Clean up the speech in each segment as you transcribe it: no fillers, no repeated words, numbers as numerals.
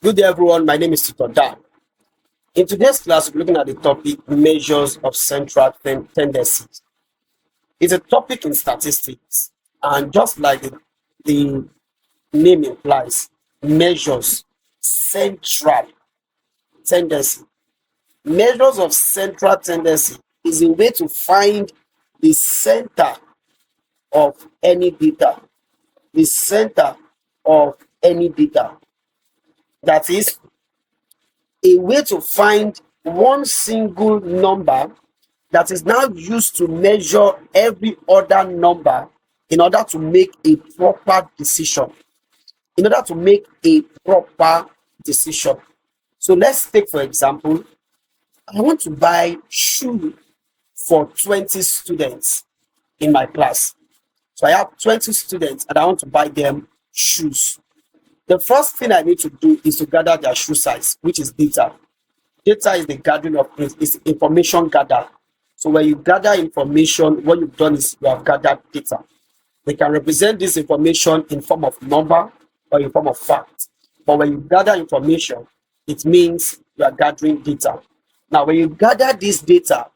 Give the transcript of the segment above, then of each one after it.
Good day, everyone. My name is Goddan. In today's class, we're looking at the topic measures of central tendencies. It's a topic in statistics, and just like the name implies, measures central tendency. Measures of central tendency is a way to find the center of any data. The center of any data. That is a way to find one single number that is now used to measure every other number in order to make a proper decision. In order to make a proper decision. So let's take, for example, I want to buy shoe for 20 students in my class. So I have 20 students and I want to buy them shoes. The first thing I need to do is to gather their shoe size, which is data. Data is the gathering of is information gathered. So when you gather information, what you've done is you have gathered data. They can represent this information in form of number or in form of fact. But when you gather information, it means you are gathering data. Now, when you gather this data,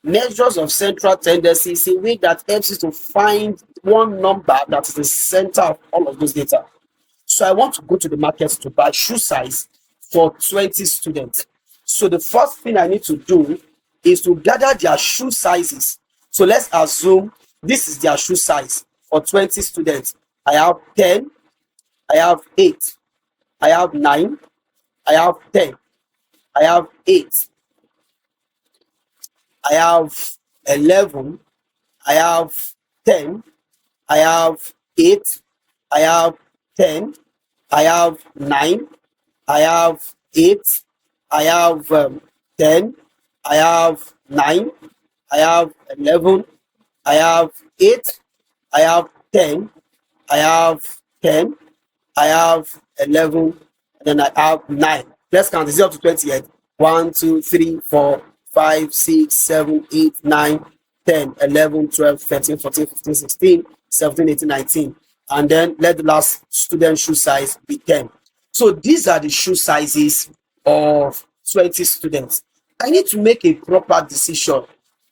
measures of central tendency is a way that helps you to find one number that is the center of all of those data. So I want to go to the market to buy shoe size for 20 students. So the first thing I need to do is to gather their shoe sizes. So let's assume this is their shoe size for 20 students. I have 10, I have 8, I have 9, I have 10, I have 8, I have 11, I have 10, I have 8, I have 10, I have 9, I have 8, I have 10, I have 9, I have 11, I have 8, I have 10, I have 10, I have 11, and then I have 9. Let's count 0 to 28. 1, 2, 3, 4, 5, 6, 7, 8, 9, 10, 11, 12, 13, 14, 15, 16, 17, 18, 19. And then let the last student shoe size be 10. So these are the shoe sizes of 20 students. I need to make a proper decision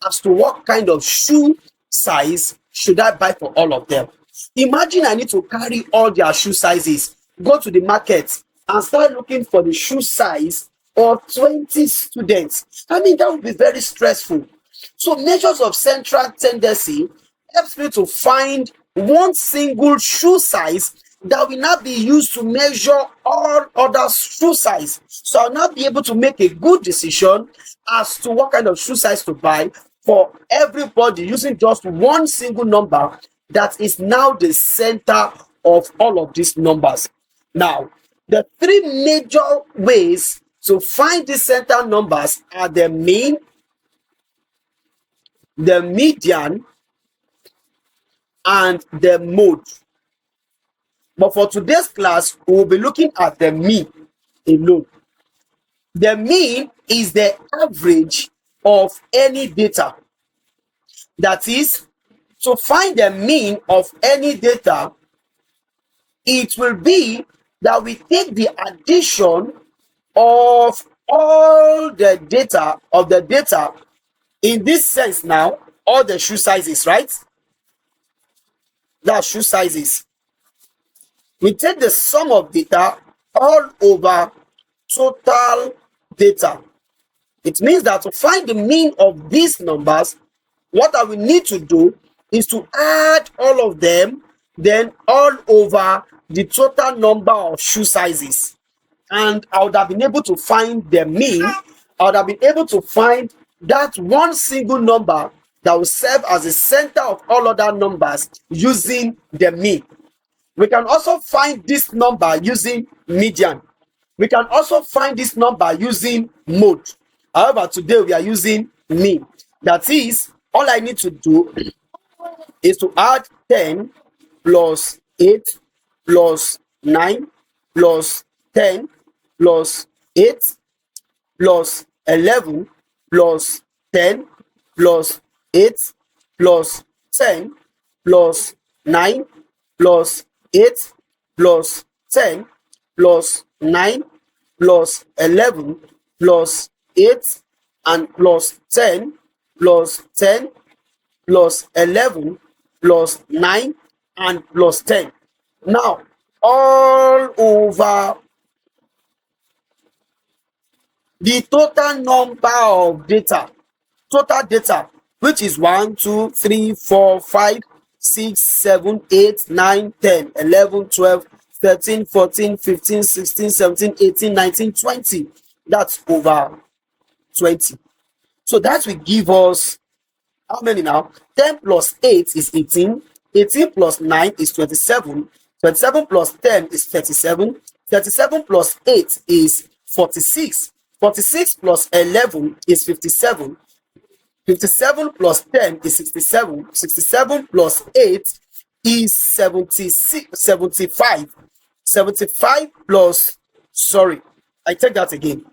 as to what kind of shoe size should I buy for all of them. Imagine I need to carry all their shoe sizes, go to the market and start looking for the shoe size of 20 students. I mean, that would be very stressful. So measures of central tendency helps me to find one single shoe size that will not be used to measure all other shoe size. So I'll not be able to make a good decision as to what kind of shoe size to buy for everybody using just one single number that is now the center of all of these numbers. Now, the three major ways to find these center numbers are the mean, the median, and the mode. But for today's class, we will be looking at the mean alone. The mean is the average of any data. That is, to find the mean of any data, it will be that we take the addition of all the data in this sense now, all the shoe sizes, right? That's shoe sizes. We take the sum of data all over total data. It means that to find the mean of these numbers, what I will need to do is to add all of them, then all over the total number of shoe sizes. And I would have been able to find the mean. I would have been able to find that one single number that will serve as the center of all other numbers using the mean. We can also find this number using median. We can also find this number using mode. However, today we are using mean. That is, all I need to do is to add 10 plus 8 plus 9 plus 10 plus 8 plus 11 plus 10 plus 8 plus 10 plus 9 plus 8 plus 10 plus 9 plus 11 plus 8 and plus 10 plus 10 plus 11 plus 9 and plus 10. Now, all over the total number of total data, which is 1, 2, 3, 4, 5, 6, 7, 8, 9, 10, 11, 12, 13, 14, 15, 16, 17, 18, 19, 20. That's over 20. So that will give us how many now? 10 plus 8 is 18. 18 plus 9 is 27. 27 plus 10 is 37. 37 plus 8 is 46. 46 plus 11 is 57. 57 plus 10 is 67. 67 plus 8 is 76, 75. 75 plus, sorry, I take that again.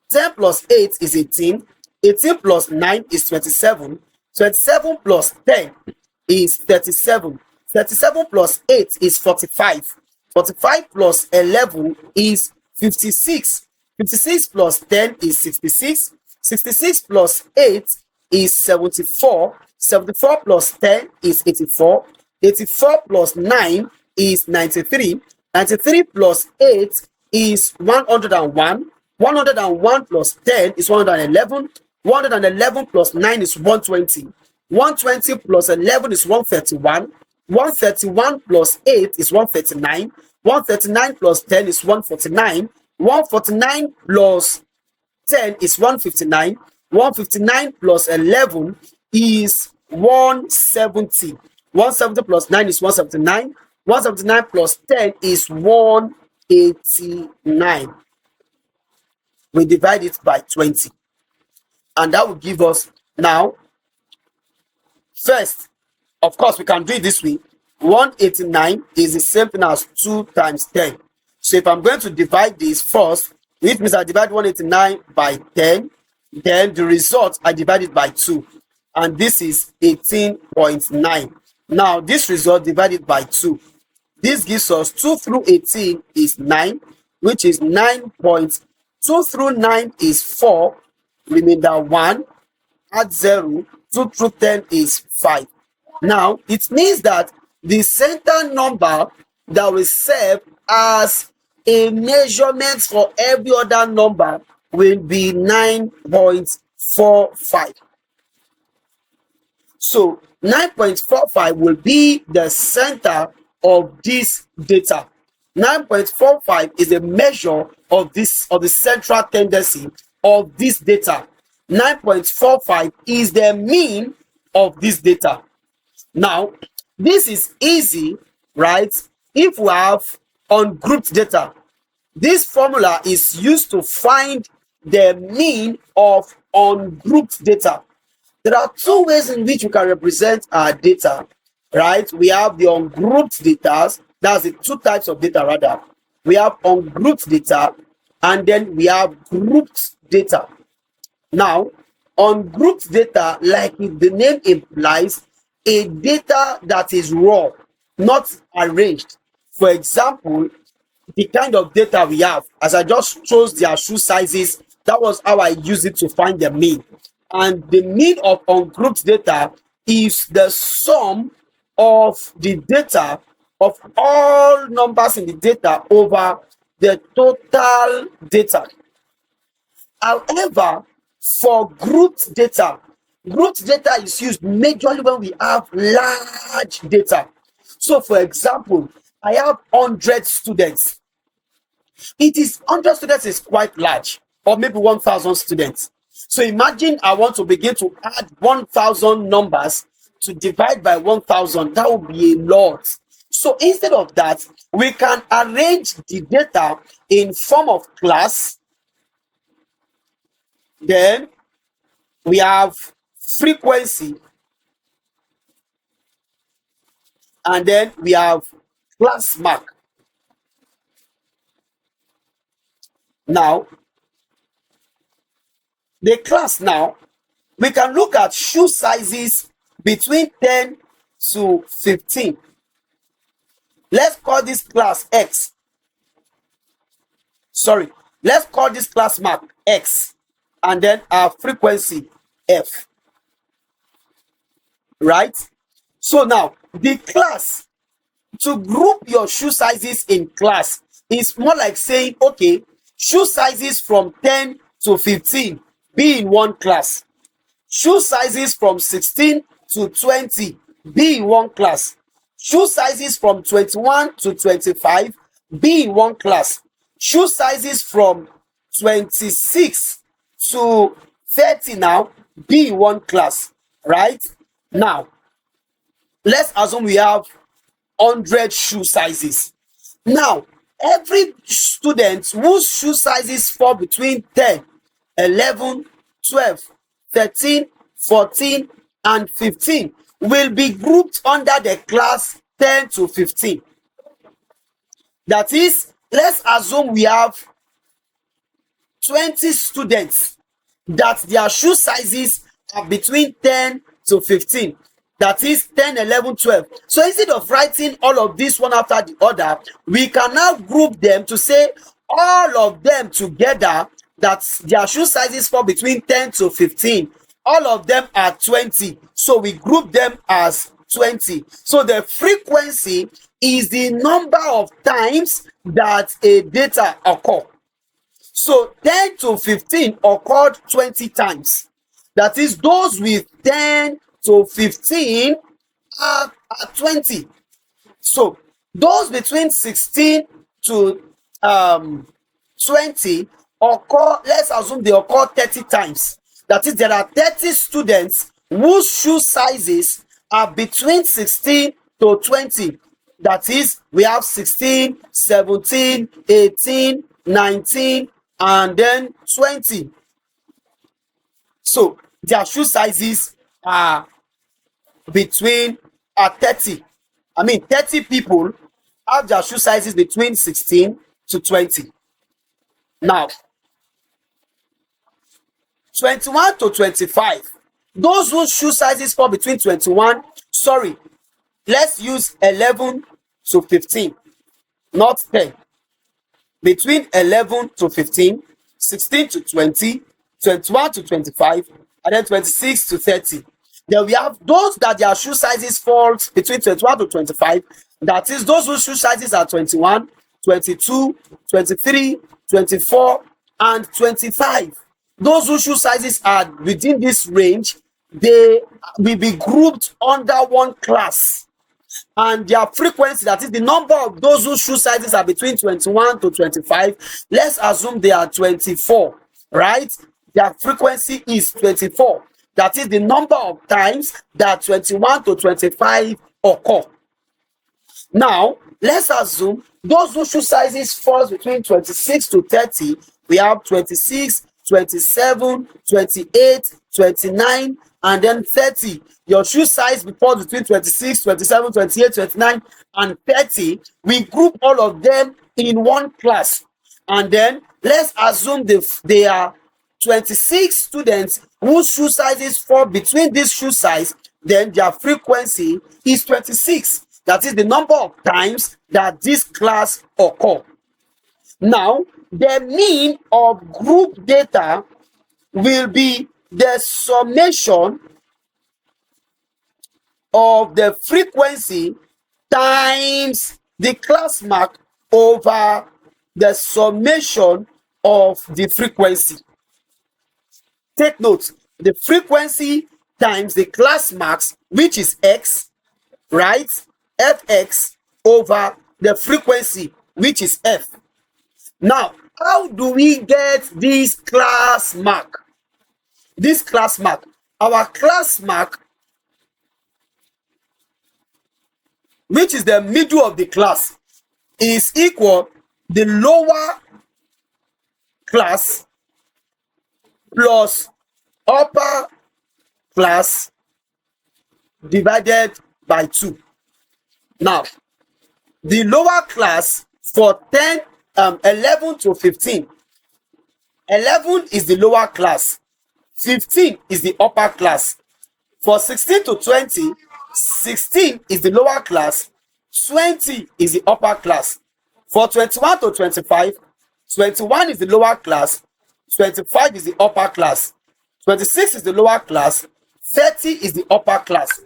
10 plus 8 is 18. 18 plus 9 is 27. 27 plus 10 is 37. 37 plus 8 is 45. 45 plus 11 is 56. 56 plus 10 is 66. 66 plus 8 is 74. 74 plus 10 is 84. 84 plus 9 is 93. 93 plus 8 is 101. 101 plus 10 is 111. 111 plus 9 is 120. 120 plus 11 is 131. 131 plus 8 is 139. 139 plus 10 is 149. 149 plus 10 is 159. 159 plus 11 is 170. 170 plus 9 is 179. 179 plus 10 is 189. We divide it by 20. And that will give us now, first, of course, we can do it this way. 189 is the same thing as 2 times 10. So if I'm going to divide this first, which means I divide 189 by 10, then the result I divide it by 2. And this is 18.9. Now, this result divided by 2. This gives us 2 through 18 is 9, which is 9.2 through 9 is 4. Remainder 1, add 0, 2 through 10 is 5. Now, it means that the center number that will serve as a measurement for every other number will be 9.45. So, 9.45 will be the center of this data. 9.45 is a measure of the central tendency of this data. 9.45 is the mean of this data. Now, this is easy, right? If we have ungrouped data, this formula is used to find the mean of ungrouped data. There are two ways in which we can represent our data, right? We have the ungrouped data, that's the two types of data rather. We have ungrouped data and then we have grouped data. Now, ungrouped data, like the name implies, a data that is raw, not arranged. For example, the kind of data we have, as I just chose their shoe sizes, that was how I use it to find the mean. And the mean of ungrouped data is the sum of the data of all numbers in the data over the total data. However, for grouped data is used majorly when we have large data. So, for example, I have 100 students. 100 students is quite large, or maybe 1,000 students. So imagine I want to begin to add 1,000 numbers to divide by 1,000. That would be a lot. So instead of that, we can arrange the data in form of class. Then we have frequency. And then we have class mark. Now, the class now, we can look at shoe sizes between 10 to 15. Let's call this class X. Sorry, Let's call this class mark X and then our frequency F, right? So now the class, to group your shoe sizes in class is more like saying, okay, shoe sizes from 10 to 15 be in one class. Shoe sizes from 16 to 20 be in one class. Shoe sizes from 21 to 25 be in one class. Shoe sizes from 26 to 30 now be in one class, right? Now, let's assume we have 100 shoe sizes. Now, every student whose shoe sizes fall between 10, 11, 12, 13, 14, and 15 will be grouped under the class 10 to 15. That is, let's assume we have 20 students that their shoe sizes are between 10 to 15. That is 10, 11, 12. So instead of writing all of this one after the other, we can now group them to say all of them together, that their shoe sizes fall between 10 to 15. All of them are 20. So we group them as 20. So the frequency is the number of times that a data occur. So 10 to 15 occurred 20 times. That is, those with 10 to 15 are 20. So those between 16 to 20 occur, let's assume they occur 30 times. That is, there are 30 students whose shoe sizes are between 16 to 20. That is, we have 16, 17, 18, 19, and then 20. So their shoe sizes are between 30. 30 people have their shoe sizes between 16 to 20. Now, 21 to 25, those whose shoe sizes fall between 21, let's use 11 to 15, not 10. Between 11 to 15, 16 to 20, 21 to 25, and then 26 to 30. Then we have those that their shoe sizes fall between 21 to 25. That is, those whose shoe sizes are 21, 22, 23, 24, and 25. Those whose shoe sizes are within this range, they will be grouped under one class. And their frequency, that is the number of those whose shoe sizes are between 21 to 25, let's assume they are 24, right? Their frequency is 24. That is the number of times that 21 to 25 occur. Now, let's assume those whose shoe sizes falls between 26 to 30, we have 26, 27, 28, 29, and then 30. Your shoe size falls between 26, 27, 28, 29, and 30. We group all of them in one class. And then let's assume they are 26 students whose shoe sizes fall between this shoe size, then their frequency is 26. That is the number of times that this class occur. Now, the mean of group data will be the summation of the frequency times the class mark over the summation of the frequency. Take note, the frequency times the class marks, which is x, right? Fx over the frequency, which is f. Now, how do we get this class mark? This class mark, our class mark, which is the middle of the class, is equal the lower class plus upper class divided by 2. Now, the lower class for 11 to 15, 11 is the lower class, 15 is the upper class. For 16 to 20, 16 is the lower class, 20 is the upper class. For 21 to 25, 21 is the lower class, 25 is the upper class, 26 is the lower class, 30 is the upper class.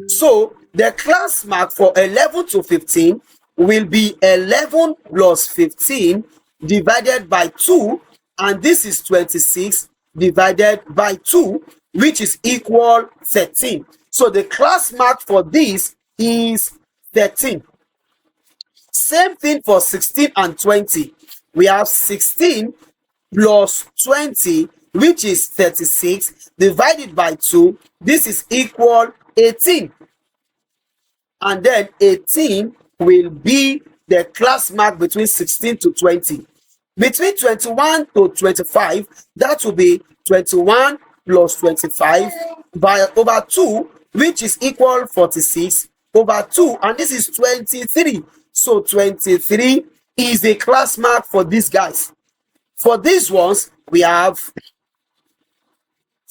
So the class mark for 11 to 15 will be 11 plus 15 divided by 2, and this is 26 divided by 2, which is equal 13. So the class mark for this is 13. Same thing for 16 and 20. We have 16 plus 20, which is 36, divided by 2. This is equal 18. And then 18 will be the class mark between 16 to 20. Between 21 to 25, that will be 21 plus 25 by over 2, which is equal 46 over 2, and this is 23. So 23 is the class mark for these guys. For these ones, we have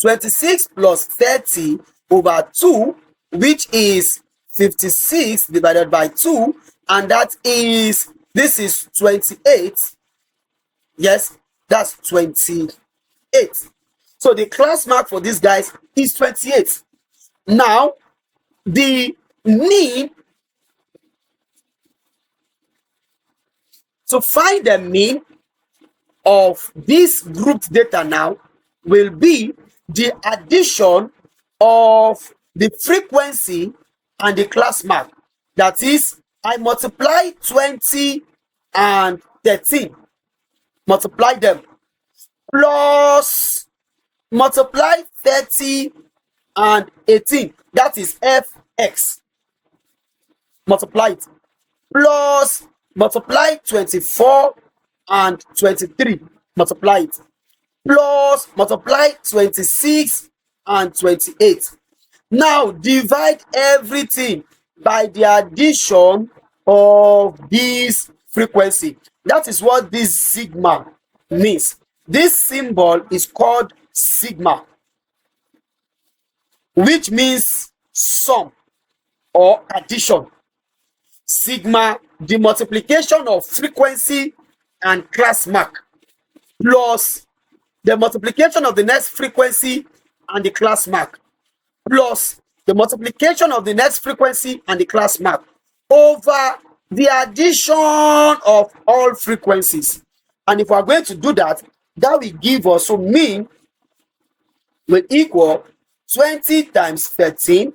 26 plus 30 over 2, which is 56 divided by 2, and that is, this is 28. Yes, that's 28. So the class mark for these guys is 28. Now, the mean, to find the mean of this grouped data now will be the addition of the frequency and the class mark. That is, I multiply 20 and 13, multiply them, plus multiply 30 and 18, that is fx, multiply it, plus multiply 24 and 23, multiply it, plus multiply 26 and 28. Now divide everything by the addition of this frequency. That is what this sigma means. This symbol is called sigma, which means sum or addition. Sigma, the multiplication of frequency and class mark, plus the multiplication of the next frequency and the class mark, plus the multiplication of the next frequency and the class mark over the addition of all frequencies. And if we are going to do that, that will give us, so mean will equal 20 times 13,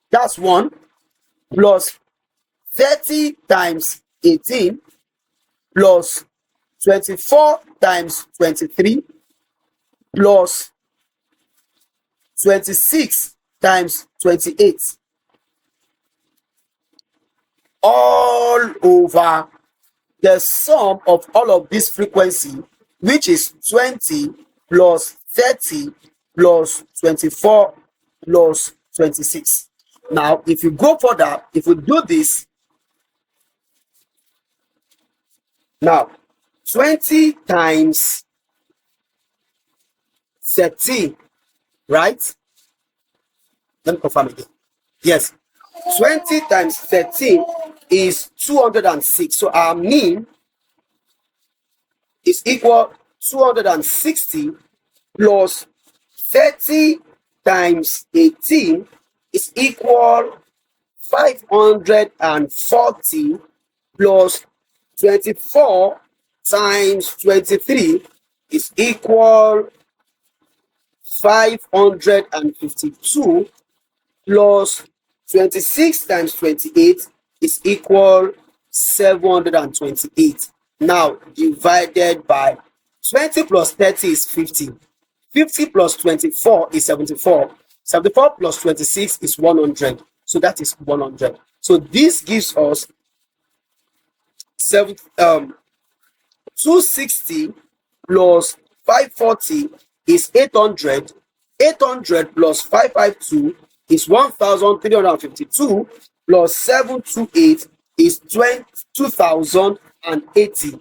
that's 1, plus 30 times 18, plus 24 times 23, plus 26 times 28, all over the sum of all of this frequency, which is 20 plus 30 plus 24 plus 26. Now, if you go further, if we do this, now 20 times 13, right? Let me confirm again. Yes, 20 times 13 is 206. So our mean is equal 260 plus 30 times 18 is equal 540 plus 24 times 23 is equal 552 plus 26 times 28 is equal 728. Now divided by 20 plus 30 is 50. 50 plus 24 is 74. 74 plus 26 is 100. So that is 100. So this gives us 260 plus 540 is 800. 800 plus 552 is 1352 plus 728 is 2080.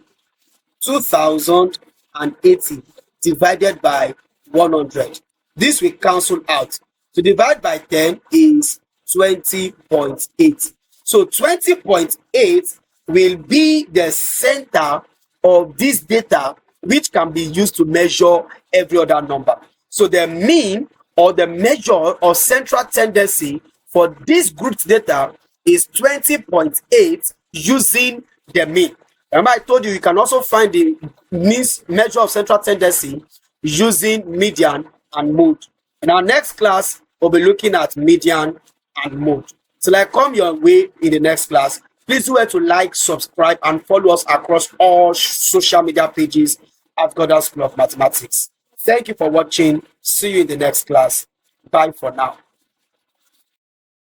2080 divided by 100. This will cancel out. To divide by 10 is 20.8. So 20.8 will be the center of this data which can be used to measure every other number. So the mean or the measure or central tendency for this grouped data is 20.8 using the mean. Remember, I told you can also find the measure of central tendency using median and mode. In our next class, we'll be looking at median and mode. Till I come your way in the next class, please do to like, subscribe, and follow us across all social media pages at Goddan School of Mathematics. Thank you for watching. See you in the next class. Bye for now.